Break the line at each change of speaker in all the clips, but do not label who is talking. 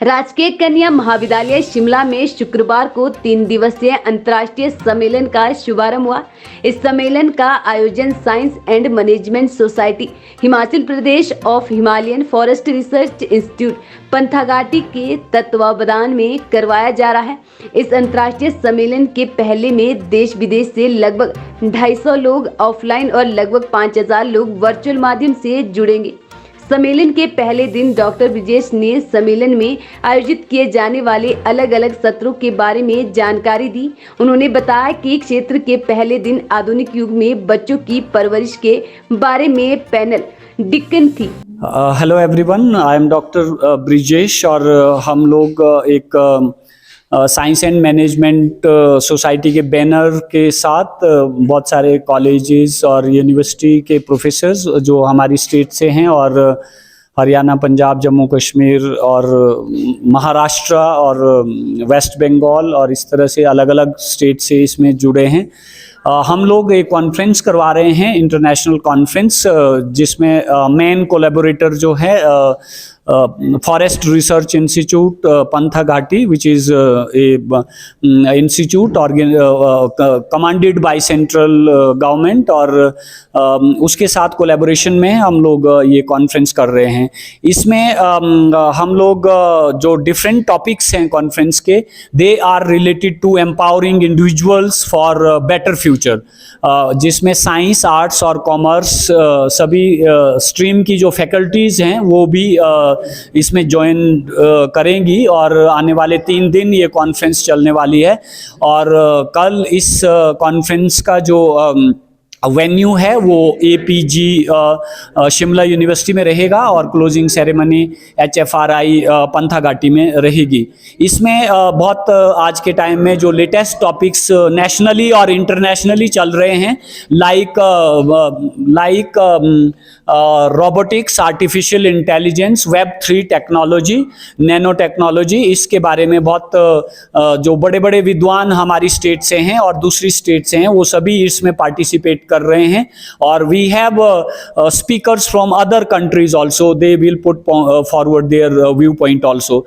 राजकीय कन्या महाविद्यालय शिमला में शुक्रवार को 3 दिवसीय अंतर्राष्ट्रीय सम्मेलन का शुभारंभ हुआ। इस सम्मेलन का आयोजन science and management society, Himachal Pradesh of Himalayan forest research institute Panthaghati के तत्वावधान में करवाया जा रहा है। इस अंतर्राष्ट्रीय सम्मेलन के पहले में देश विदेश से लगभग 250 लोग ऑफलाइन और लगभग 5000 लोग वर्चुअल माध्यम से जुड़ेंगे। सम्मेलन के पहले दिन डॉक्टर ब्रिजेश ने सम्मेलन में आयोजित किए जाने वाले अलग अलग सत्रों के बारे में जानकारी दी। उन्होंने बताया कि क्षेत्र के पहले दिन आधुनिक युग में बच्चों की परवरिश के बारे में पैनल डिस्कशन थी।
Hello everyone, I am doctor Brijesh और हम लोग एक साइंस एंड मैनेजमेंट सोसाइटी के बैनर के साथ बहुत सारे कॉलेजेस और यूनिवर्सिटी के प्रोफेसर्स जो हमारी स्टेट से हैं और हरियाणा, पंजाब, जम्मू कश्मीर और महाराष्ट्र और वेस्ट बंगाल और इस तरह से अलग अलग स्टेट से इसमें जुड़े हैं। हम लोग एक कॉन्फ्रेंस करवा रहे हैं, इंटरनेशनल कॉन्फ्रेंस, जिसमें मेन कोलैबोरेटर जो है forest research institute Panthaghati, which is a institute commanded by central government, और उसके साथ कोलैबोरेशन में हम लोग ये कॉन्फ्रेंस कर रहे हैं। इसमें हम लोग जो डिफरेंट टॉपिक्स हैं कॉन्फ्रेंस के, they are related to empowering individuals for better future, जिसमें साइंस, आर्ट्स और कॉमर्स सभी स्ट्रीम की जो फैकल्टीज़ हैं वो भी इसमें ज्वाइन करेंगी और आने वाले 3 दिन ये कॉन्फ्रेंस चलने वाली है। और कल इस कॉन्फ्रेंस का जो वेन्यू है वो APG शिमला यूनिवर्सिटी में रहेगा और क्लोजिंग सेरेमनी HFRI पंथाघाटी में रहेगी। इसमें बहुत आज के टाइम में जो लेटेस्ट टॉपिक्स नेशनली और इंटरनेशनली चल रहे हैं, like robotics, artificial intelligence, Web3 technology, nano technology, इसके बारे में बहुत जो बड़े बड़े विद्वान हमारी स्टेट से हैं और दूसरी स्टेट से हैं वो सभी इसमें पार्टिसिपेट कर रहे हैं। और we have speakers from other countries also, they will put forward their view point also.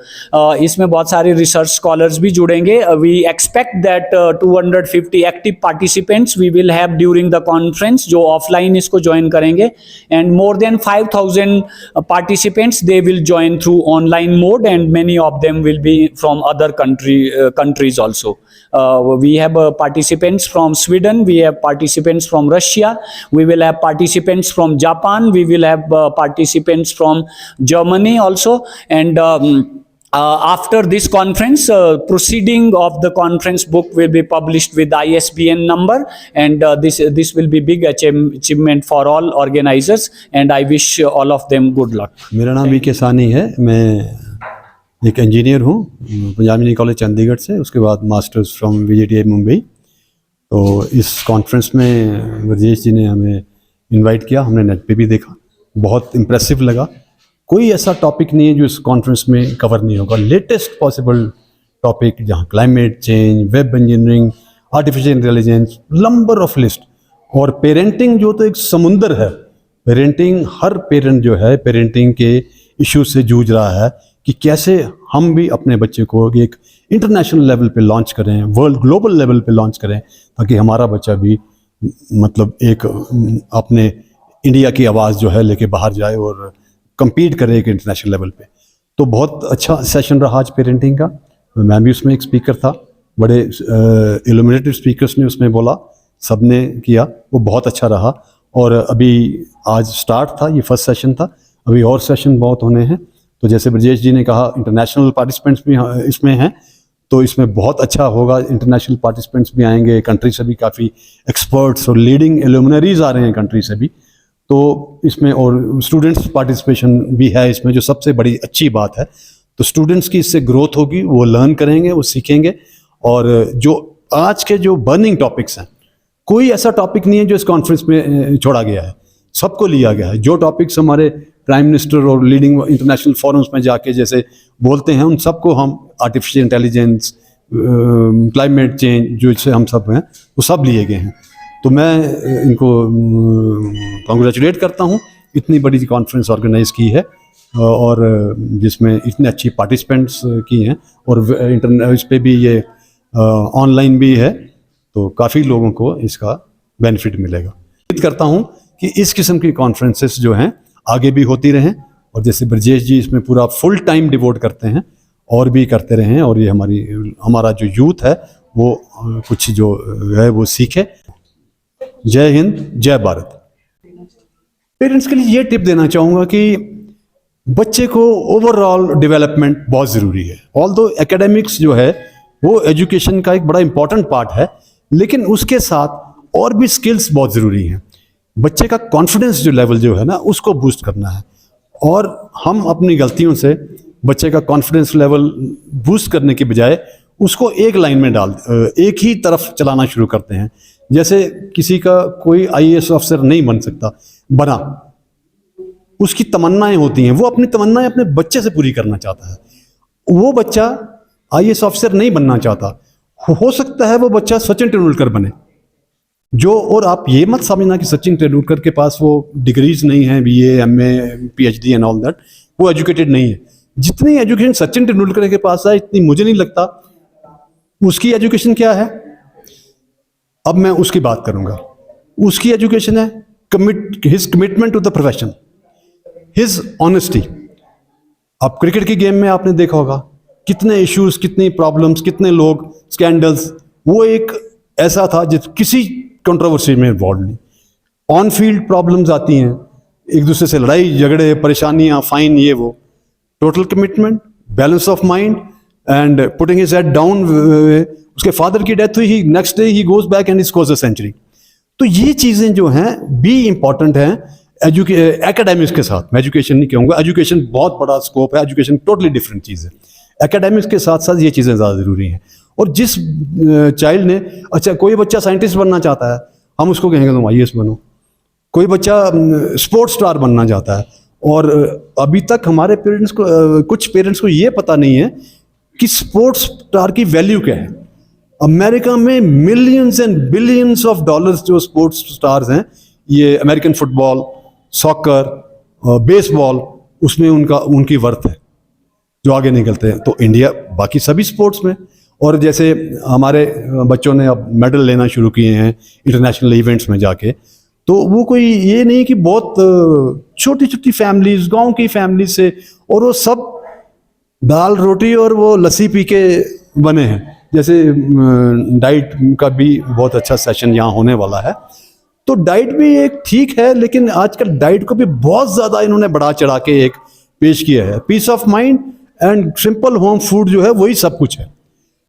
इसमें बहुत सारे रिसर्च स्कॉलर्स भी जुड़ेंगे। We expect that 250 active participants we will have during the conference, जो ऑफलाइन इसको ज्वाइन करेंगे, and more than 5000 participants they will join through online mode, and many of them will be from other countries also. We have participants from Sweden, we have participants from Russia, we will have participants from Japan, we will have participants from Germany also, and after this conference, proceeding of the conference book will be published with ISBN number, and this will be big achievement for all organizers, and I wish all of them good luck.
मेरा नाम VK सानी है, मैं एक engineer हूँ Punjab engineering college Chandigarh से, उसके बाद मास्टर्स फ्रॉम VJTI मुंबई। तो इस कॉन्फ्रेंस में ब्रजेश जी ने हमें इनवाइट किया, हमने नेट पे भी देखा, बहुत इम्प्रेसिव लगा। कोई ऐसा टॉपिक नहीं है जो इस कॉन्फ्रेंस में कवर नहीं होगा। लेटेस्ट पॉसिबल टॉपिक, जहाँ climate change, web engineering, artificial intelligence, number of list, और पेरेंटिंग जो तो एक समुंदर है। पेरेंटिंग, हर पेरेंट जो है पेरेंटिंग के इशू से जूझ रहा है कि कैसे हम भी अपने बच्चे को एक इंटरनेशनल लेवल पे लॉन्च करें, वर्ल्ड ग्लोबल लेवल पे लॉन्च करें, ताकि हमारा बच्चा भी मतलब एक अपने इंडिया की आवाज़ जो है लेके बाहर जाए और compete करे एक इंटरनेशनल लेवल पे। तो बहुत अच्छा सेशन रहा आज पेरेंटिंग का। मैं भी उसमें एक स्पीकर था, बड़े इल्यूमिनेटिव स्पीकर्स ने उसमें बोला, सब ने किया, वो बहुत अच्छा रहा। और अभी आज स्टार्ट था, ये फर्स्ट सेशन था, अभी और सेशन बहुत होने हैं। तो जैसे ब्रजेश जी ने कहा, इंटरनेशनल पार्टिसिपेंट्स भी इसमें हैं, तो इसमें बहुत अच्छा होगा। इंटरनेशनल पार्टिसिपेंट्स भी आएंगे, कंट्री से भी काफ़ी एक्सपर्ट्स और लीडिंग एल्यूमिनरीज आ रहे हैं कंट्री से भी। तो इसमें और स्टूडेंट्स पार्टिसिपेशन भी है इसमें, जो सबसे बड़ी अच्छी बात है। तो स्टूडेंट्स की इससे ग्रोथ होगी, वो लर्न करेंगे, वो सीखेंगे। और जो आज के जो बर्निंग टॉपिक्स हैं, कोई ऐसा टॉपिक नहीं है जो इस कॉन्फ्रेंस में छोड़ा गया है, सबको लिया गया है। जो टॉपिक्स हमारे प्राइम मिनिस्टर और लीडिंग इंटरनेशनल फोरम्स में जाके जैसे बोलते हैं, उन सबको हम, आर्टिफिशियल इंटेलिजेंस, क्लाइमेट चेंज, जो इससे हम सब हैं, वो सब लिए गए हैं। तो मैं इनको कॉन्ग्रेचुलेट करता हूँ, इतनी बड़ी कॉन्फ्रेंस ऑर्गेनाइज की है। और जिसमें इतने अच्छी पार्टिसिपेंट्स की हैं और इंटरनेट इस पे भी ये ऑनलाइन भी है, तो काफ़ी लोगों को इसका बेनिफिट मिलेगा। उम्मीद करता हूँ कि इस किस्म की कॉन्फ्रेंसेस जो हैं आगे भी होती रहें, और जैसे ब्रजेश जी इसमें पूरा फुल टाइम डिवोट करते हैं और भी करते रहें, और ये हमारा जो यूथ है वो कुछ जो है वो सीखे। जय हिंद, जय भारत। पेरेंट्स के लिए ये टिप देना चाहूँगा कि बच्चे को ओवरऑल डेवलपमेंट बहुत ज़रूरी है। ऑल्दो एकेडमिक्स जो है वो एजुकेशन का एक बड़ा इंपॉर्टेंट पार्ट है, लेकिन उसके साथ और भी स्किल्स बहुत ज़रूरी हैं। बच्चे का कॉन्फिडेंस जो लेवल जो है ना उसको बूस्ट करना है, और हम अपनी गलतियों से बच्चे का कॉन्फिडेंस लेवल बूस्ट करने के बजाय उसको एक लाइन में एक ही तरफ चलाना शुरू करते हैं। जैसे किसी का कोई IAS ऑफिसर नहीं बन सकता, बना, उसकी तमन्नाएं होती हैं, वो अपनी तमन्नाएं अपने बच्चे से पूरी करना चाहता है। वो बच्चा IAS ऑफिसर नहीं बनना चाहता, हो सकता है वो बच्चा सचिन तेंदुलकर बने, और आप ये मत समझना कि सचिन तेंदुलकर के पास वो डिग्रीज नहीं है, BA MA PhD and all that, वो एजुकेटेड नहीं है। जितनी एजुकेशन सचिन तेंदुलकर के पास है इतनी मुझे नहीं लगता उसकी एजुकेशन क्या है। अब मैं उसकी बात करूंगा। उसकी एजुकेशन है his commitment to the profession, his honesty. अब क्रिकेट की गेम में आपने देखा होगा कितने इश्यूज, कितनी प्रॉब्लम्स, कितने लोग, स्कैंडल्स। वो एक ऐसा था जिस किसी कंट्रोवर्सी में इन्वॉल्व नहीं। ऑन फील्ड प्रॉब्लम्स आती हैं, एक दूसरे से लड़ाई झगड़े, परेशानियां, फाइन, ये वो। Total commitment, balance of mind and putting his head down. उसके फादर की डेथ हुई, नेक्स्ट डे ही goes back and scores a century. तो ये चीज़ें जो हैं भी इंपॉर्टेंट हैं एकेडमिक्स के साथ। मैं एजुकेशन नहीं कहूँगा, एजुकेशन बहुत बड़ा स्कोप है, एजुकेशन टोटली डिफरेंट चीज़ है। एकेडमिक्स के साथ साथ ये चीज़ें ज़्यादा ज़रूरी हैं। और जिस चाइल्ड ने, अच्छा कोई बच्चा साइंटिस्ट बनना चाहता है, हम उसको कहेंगे तुम IAS बनो। कोई बच्चा स्पोर्ट्स स्टार बनना चाहता है, और अभी तक हमारे पेरेंट्स को, कुछ पेरेंट्स को ये पता नहीं है कि स्पोर्ट्स स्टार की वैल्यू क्या है। अमेरिका में millions and billions of dollars जो स्पोर्ट्स स्टार्स हैं, ये अमेरिकन फुटबॉल, सॉकर, बेसबॉल, उसमें उनकी वर्थ है जो आगे निकलते हैं। तो इंडिया बाकी सभी स्पोर्ट्स में, और जैसे हमारे बच्चों ने अब मेडल लेना शुरू किए हैं इंटरनेशनल इवेंट्स में जाके, तो वो कोई ये नहीं कि बहुत छोटी छोटी फैमिलीज, गांव की फैमिली से, और वो सब दाल रोटी और वो लस्सी पी के बने हैं। जैसे डाइट का भी बहुत अच्छा सेशन यहाँ होने वाला है। तो डाइट भी एक ठीक है, लेकिन आजकल डाइट को भी बहुत ज़्यादा इन्होंने बढ़ा चढ़ा के एक पेश किया है। Peace of mind and simple home food जो है वही सब कुछ है।